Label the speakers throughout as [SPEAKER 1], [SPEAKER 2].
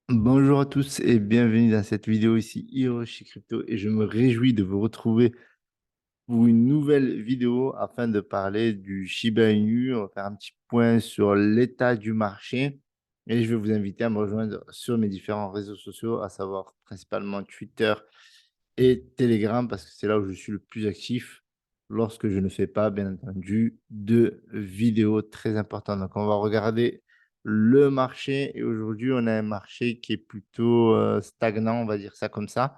[SPEAKER 1] Bonjour à tous et bienvenue dans cette vidéo ici Hiroshi Crypto et je me réjouis de vous retrouver pour une nouvelle vidéo afin de parler du Shiba Inu. On va faire un petit point sur l'état du marché et je vais vous inviter à me rejoindre sur mes différents réseaux sociaux, à savoir principalement Twitter et Telegram parce que c'est là où je suis le plus actif lorsque je ne fais pas, bien entendu, de vidéos très importantes. Donc, on va regarder le marché et aujourd'hui, on a un marché qui est plutôt stagnant, on va dire ça comme ça.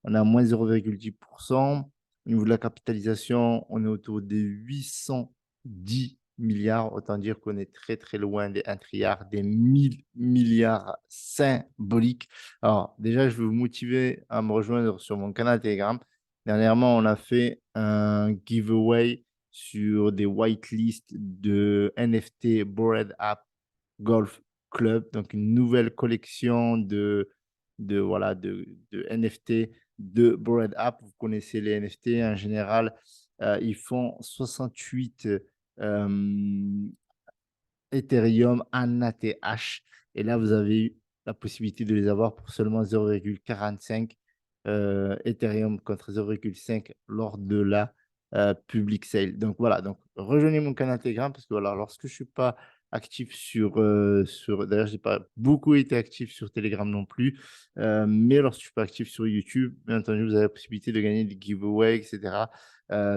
[SPEAKER 1] On a moins 0,10%. Au niveau de la capitalisation, on est autour des 810 milliards. Autant dire qu'on est très, très loin des 1 trilliard, des 1000 milliards symboliques. Alors, déjà, je vais vous motiver à me rejoindre sur mon canal Telegram. Dernièrement, on a fait un giveaway sur des whitelists de NFT Bored App Golf Club, donc une nouvelle collection de NFT de Bored App. Vous connaissez les NFT en général, ils font 68 euh, Ethereum en ATH. Et là, vous avez eu la possibilité de les avoir pour seulement 0,45 Ethereum contre 0,5 lors de la public sale. Donc voilà, donc rejoignez mon canal Telegram parce que voilà, lorsque je ne suis pas actif d'ailleurs, je n'ai pas beaucoup été actif sur Telegram non plus, mais lorsque je ne suis pas actif sur YouTube, bien entendu, vous avez la possibilité de gagner des giveaways, etc.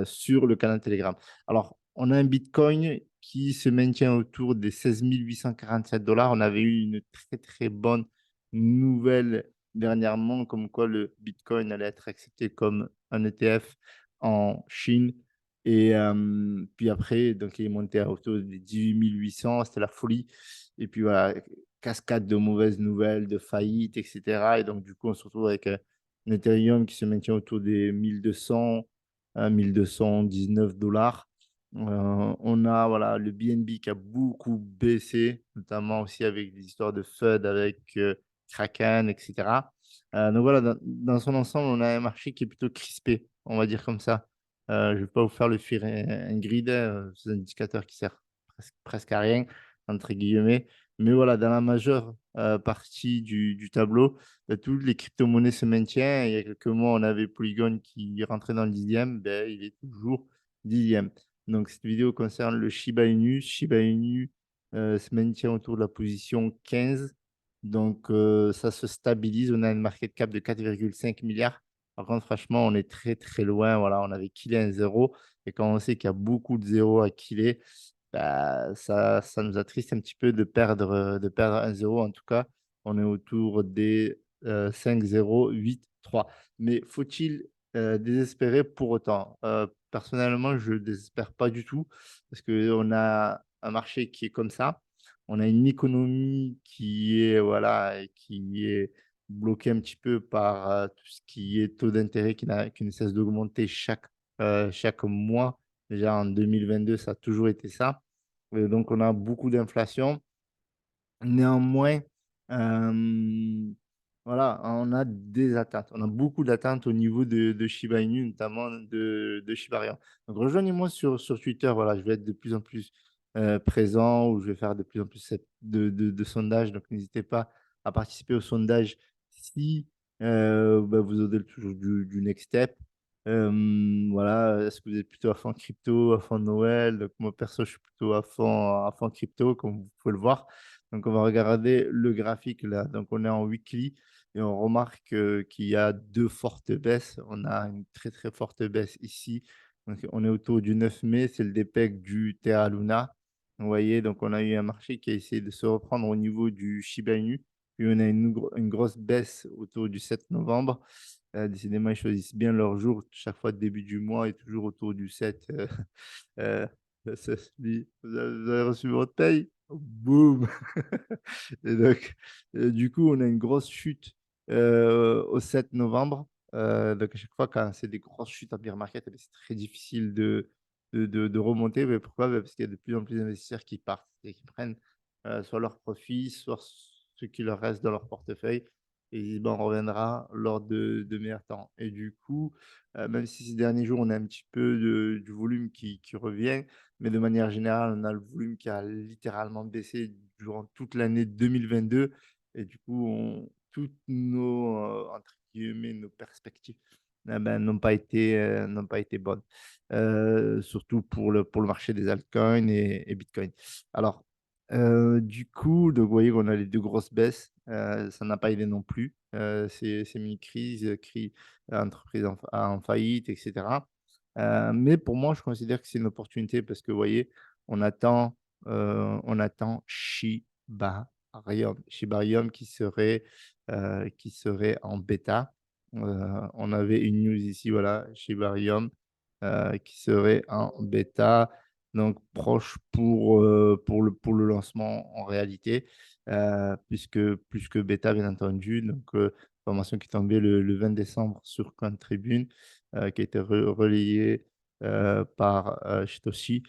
[SPEAKER 1] sur le canal Telegram. Alors, on a un Bitcoin qui se maintient autour des 16 847 dollars. On avait eu une très, très bonne nouvelle dernièrement, comme quoi le Bitcoin allait être accepté comme un ETF en Chine. Et puis après, donc il est monté à autour des 18 800, c'était la folie. Et puis voilà, cascade de mauvaises nouvelles, de faillites, etc. Et donc du coup, on se retrouve avec un Ethereum qui se maintient autour des 1200 à 1219 dollars. On a voilà, le BNB qui a beaucoup baissé, notamment aussi avec des histoires de FUD avec Kraken, etc. Donc voilà, dans son ensemble, on a un marché qui est plutôt crispé, on va dire comme ça. Je ne vais pas vous faire le fear and greed, c'est un indicateur qui sert presque à rien, entre guillemets. Mais voilà, dans la majeure partie du tableau, toutes les crypto-monnaies se maintiennent. Il y a quelques mois, on avait Polygon qui rentrait dans le dixième, ben, il est toujours dixième. Donc, cette vidéo concerne le Shiba Inu. Shiba Inu se maintient autour de la position 15. Donc, ça se stabilise. On a une market cap de 4,5 milliards. Par contre, franchement, on est très, très loin. Voilà, on avait killé un zéro. Et quand on sait qu'il y a beaucoup de zéros à killer, bah, ça nous attriste un petit peu de perdre un zéro. En tout cas, on est autour des 5, 0, 8, 3. Mais faut-il désespérer pour autant? Personnellement, je ne désespère pas du tout parce qu'on a un marché qui est comme ça. On a une économie qui est, voilà, qui est bloquée un petit peu par tout ce qui est taux d'intérêt qui ne cesse d'augmenter chaque mois. Déjà en 2022, ça a toujours été ça. Donc, on a beaucoup d'inflation. Néanmoins, voilà, on a des attentes. On a beaucoup d'attentes au niveau de Shiba Inu, notamment de Shibarium. Donc, rejoignez-moi sur Twitter. Voilà, je vais être de plus en plus présent ou je vais faire de plus en plus de sondages. Donc, n'hésitez pas à participer au sondage si bah, vous avez toujours du next step. Voilà, est-ce que vous êtes plutôt à fond crypto, à fond Noël? Donc, moi, perso, je suis plutôt à fond crypto, comme vous pouvez le voir. Donc, on va regarder le graphique là. Donc, on est en weekly et on remarque qu'il y a deux fortes baisses. On a une très, très forte baisse ici. Donc, on est autour du 9 mai. C'est le DPEG du Terra Luna. Vous voyez, donc on a eu un marché qui a essayé de se reprendre au niveau du Shiba Inu. Puis, on a une grosse baisse autour du 7 novembre. Décidément, ils choisissent bien leur jour. Chaque fois, début du mois et toujours autour du 7. Euh, ça se dit, vous avez reçu votre paye? Boum! Et donc, du coup, on a une grosse chute au 7 novembre. Donc, à chaque fois, quand c'est des grosses chutes en bear market, eh bien, c'est très difficile de remonter. Mais pourquoi? Parce qu'il y a de plus en plus d'investisseurs qui partent et qui prennent soit leurs profits, soit ce qui leur reste dans leur portefeuille. Et ils disent, bon, on reviendra lors de meilleurs temps. Et du coup, même si ces derniers jours, on a un petit peu du volume qui revient, mais de manière générale, on a le volume qui a littéralement baissé durant toute l'année 2022. et du coup, toutes nos, entre guillemets, nos perspectives ben, n'ont pas été bonnes, surtout pour le marché des altcoins et Bitcoin. Alors, du coup, donc, vous voyez qu'on a les deux grosses baisses, ça n'a pas aidé non plus, ces mini-crises, entreprises en faillite, etc. Mais pour moi, je considère que c'est une opportunité parce que, vous voyez, on attend, on attend Shibarium qui serait en bêta. On avait une news ici, voilà, Shibarium qui serait en bêta, donc proche pour le lancement en réalité, puisque plus que bêta, bien entendu. Donc, information qui est tombée le 20 décembre sur Cointribune, qui a été relayée par Shitoshi.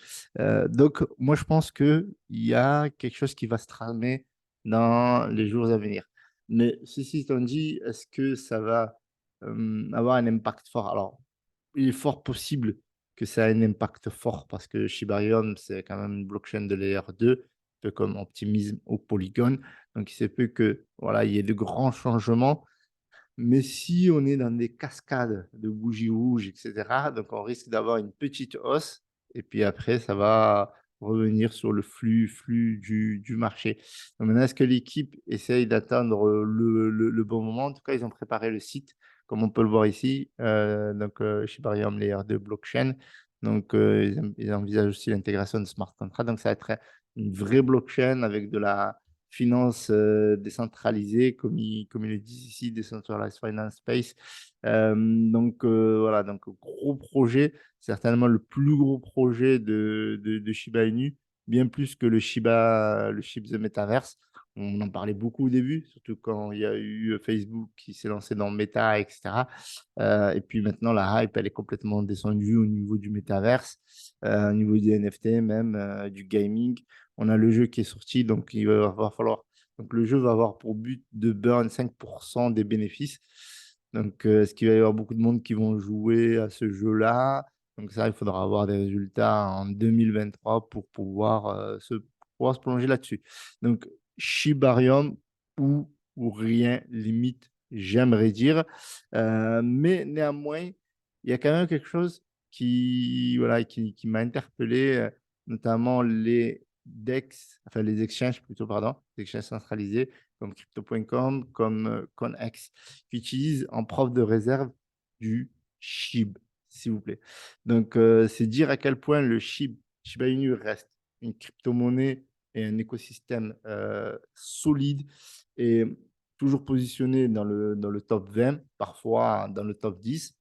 [SPEAKER 1] Donc, moi, je pense qu'il y a quelque chose qui va se tramer dans les jours à venir. Mais ceci étant dit, est-ce que ça va avoir un impact fort? Alors, il est fort possible que ça ait un impact fort parce que Shibarium, c'est quand même une blockchain de layer 2, un peu comme Optimism ou Polygon. Donc, il se peut que voilà, il y ait de grands changements. Mais si on est dans des cascades de bougies rouges, etc., donc on risque d'avoir une petite hausse et puis après, ça va revenir sur le flux du marché. Donc maintenant, est-ce que l'équipe essaye d'attendre le bon moment? En tout cas, ils ont préparé le site, comme on peut le voir ici, donc Shibarium Layer 2 Blockchain. Donc, ils envisagent aussi l'intégration de smart contracts. Donc, ça va être une vraie blockchain avec de la finance décentralisée, comme ils le disent ici, Decentralized Finance Space. Donc, voilà, donc gros projet, certainement le plus gros projet de Shiba Inu, bien plus que le Shiba The Metaverse. On en parlait beaucoup au début, surtout quand il y a eu Facebook qui s'est lancé dans Meta, etc. Et puis maintenant, la hype, elle est complètement descendue au niveau du Metaverse, au niveau des NFT même, du gaming. On a le jeu qui est sorti, donc il va falloir. Donc le jeu va avoir pour but de burn 5% des bénéfices. Donc, est-ce qu'il va y avoir beaucoup de monde qui vont jouer à ce jeu-là? Donc ça, il faudra avoir des résultats en 2023 pour pouvoir se plonger là-dessus. Donc, Shibarium ou rien, limite, j'aimerais dire. Mais néanmoins, il y a quand même quelque chose voilà, qui m'a interpellé, notamment les DEX, enfin les exchanges plutôt, pardon, les exchanges centralisés comme crypto.com, comme ConEx, qui utilisent en preuve de réserve du SHIB, s'il vous plaît. Donc, c'est dire à quel point le SHIB, Shiba Inu reste une crypto-monnaie et un écosystème solide et toujours positionné dans le top 20, parfois dans le top 10.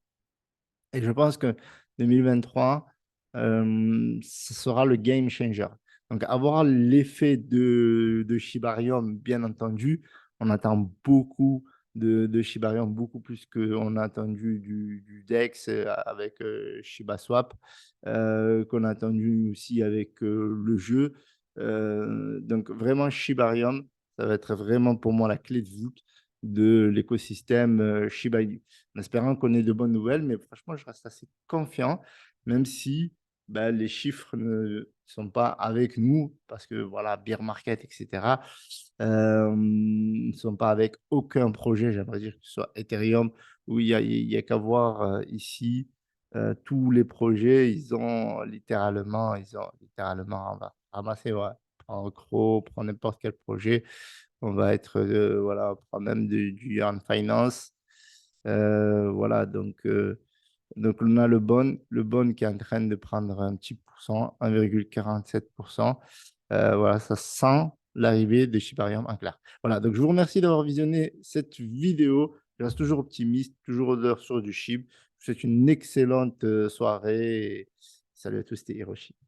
[SPEAKER 1] Et je pense que 2023, ce sera le game changer. Donc, avoir l'effet de Shibarium, bien entendu, on attend beaucoup de Shibarium, beaucoup plus qu'on a attendu du DEX avec ShibaSwap, qu'on a attendu aussi avec le jeu. Donc, vraiment, Shibarium, ça va être vraiment pour moi la clé de voûte de l'écosystème Shiba Inu, en espérant qu'on ait de bonnes nouvelles. Mais franchement, je reste assez confiant, même si ben, les chiffres ne sont pas avec nous, parce que voilà, bear market, etc., ne sont pas avec aucun projet, j'aimerais dire, que ce soit Ethereum, où il y a qu'à voir ici, tous les projets, ils ont littéralement ramassé, ouais. Prends Crow, prends n'importe quel projet, on va être, voilà, on prend même du Yarn Finance. Voilà, donc on a le bon qui est en train de prendre un petit pourcent, 1,47%. Voilà, ça sent l'arrivée de Shibarium en clair. Voilà, donc je vous remercie d'avoir visionné cette vidéo. Je reste toujours optimiste, toujours sur du SHIB. Je vous souhaite une excellente soirée. Salut à tous, c'était Hiroshi.